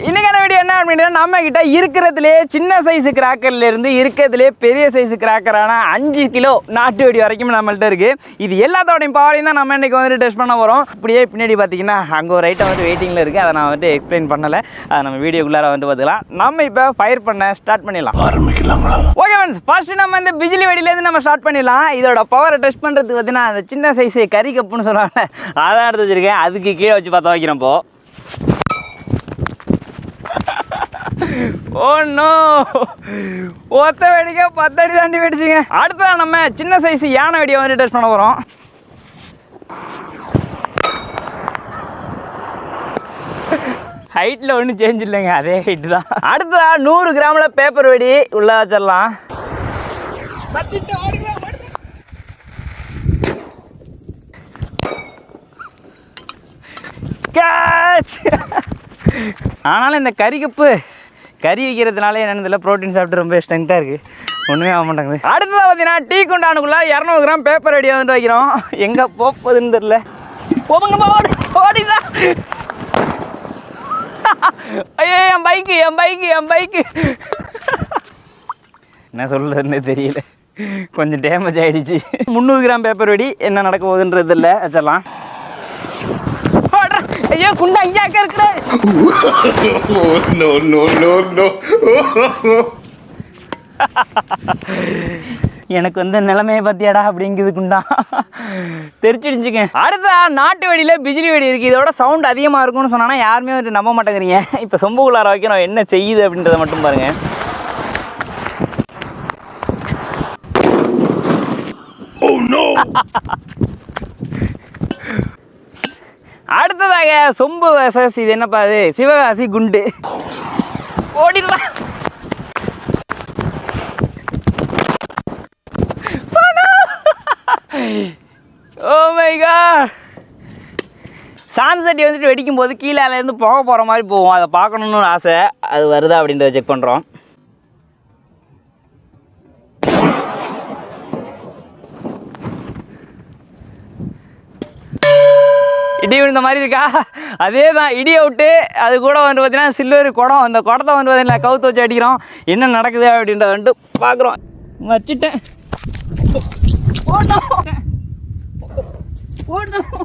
இன்னைக்கான வீடியோ என்ன அப்படின்னா நம்ம கிட்ட இருக்கிறதுலே சின்ன சைஸ் கிராக்கர்ல இருந்து இருக்கிறதுலே பெரிய சைஸ் கிராக்கரான 5 கிலோ நாட்டு வெடி வரைக்கும் நம்மள்ட்ட இருக்கு. இது எல்லாத்தோடையும் பவரையும் தான் நம்ம இன்னைக்கு வந்து டெஸ்ட் பண்ண போறோம். இப்படியே பின்னாடி பார்த்தீங்கன்னா அங்கே ஒரு ஐட்டம் வந்து வெயிட்டிங்ல இருக்கு. அதை நான் வந்து எக்ஸ்பிளைன் பண்ணல, அதை நம்ம வீடியோக்குள்ளார வந்து பார்த்துக்கலாம். நம்ம இப்போ ஃபயர் பண்ண ஸ்டார்ட் பண்ணிடலாம். ஆரம்பிக்கலாங்களா? ஓகே ஃப்ரெண்ட்ஸ், ஃபர்ஸ்ட் நம்ம இந்த பிஜிலி வெடியிலேருந்து நம்ம ஸ்டார்ட் பண்ணிடலாம். இதோட பவரை டெஸ்ட் பண்ணுறதுக்கு பார்த்தீங்கன்னா அந்த சின்ன சைஸ் கறி கப்புன்னு சொல்லுவாங்க, அதான் எடுத்து வச்சிருக்கேன். அதுக்கு கீழே வச்சு பார்த்தா வைக்கிறேன். இப்போ ஓ நோ, ஒத்த வெடிக்க 10 அடி தாண்டி வெடிச்சிங்க. அடுத்ததான் நம்ம சின்ன சைஸ் யானை வெடியை வந்து டெஸ்ட் பண்ண போகிறோம். ஹைட்டில் ஒன்றும் சேஞ்ச் இல்லைங்க, அதே ஹைட்டு தான். அடுத்ததா 100 கிராமில் பேப்பர் வெடி உள்ள வச்சிடலாம். கேட்ச். ஆனாலும் இந்த கறிக்கப்பு கறி வைக்கிறதுனால என்னென்னதில்ல ப்ரோட்டீன் சாப்பிட்டு ரொம்ப ஸ்ட்ரென்த்தாக இருக்குது, ஒன்றுமே ஆக மாட்டேங்குது. அடுத்ததாக பார்த்தீங்கன்னா டீ குண்டானுக்குள்ளே 200 கிராம் பேப்பர் ரெடியாக வந்து வைக்கிறோம். எங்கே போகுதுன்னு தெரில. போங்க ஓடிதான். ஐயோ என் பைக்கு என்ன சொல்கிறதுன்னு தெரியல, கொஞ்சம் டேமேஜ் ஆகிடுச்சு. 300 கிராம் பேப்பர் வெடி என்ன நடக்க போகுதுன்றது இல்லை, வச்சிடலாம். ஐயோ குண்டா இங்கே இருக்கிற. எனக்கு வந்து நிலைமையை பத்தியாடா அப்படிங்குது, குண்டா தெரிச்சிடுச்சுங்க. அடுத்தா நாட்டு வெடியில் பிஜிலி வெடி இருக்குது. இதோட சவுண்ட் அதிகமாக இருக்கும்னு சொன்னால் யாருமே வந்து நம்ப மாட்டேங்கிறீங்க. இப்போ சொம்புக்குள்ளார வைக்கிறோம், என்ன செய்யுது அப்படின்றத மட்டும் பாருங்க. அடுத்ததாக சொம்பு வசஸ் இது என்னப்பா, அது சிவகாசி குண்டு. ஓடிடலாம். Oh my God. சாந்து சட்டி வந்துட்டு வெடிக்கும் போது கீழே இருந்து போக போகிற மாதிரி போவோம், அதை பார்க்கணுன்னு ஒரு ஆசை. அது வருதா அப்படின்றத செக் பண்ணுறோம். இடி விழுந்த மாதிரி இருக்கா? அதே தான், இடியை விட்டு அது கூட வந்து பார்த்தீங்கன்னா சில்வர் குடம், அந்த குடத்தை வந்து பார்த்தீங்கன்னா கவுத்து வச்சு அடிக்கிறோம். என்ன நடக்குது அப்படின்றத வந்துட்டு பார்க்குறோம். வச்சுட்டேன். ஓடணும்.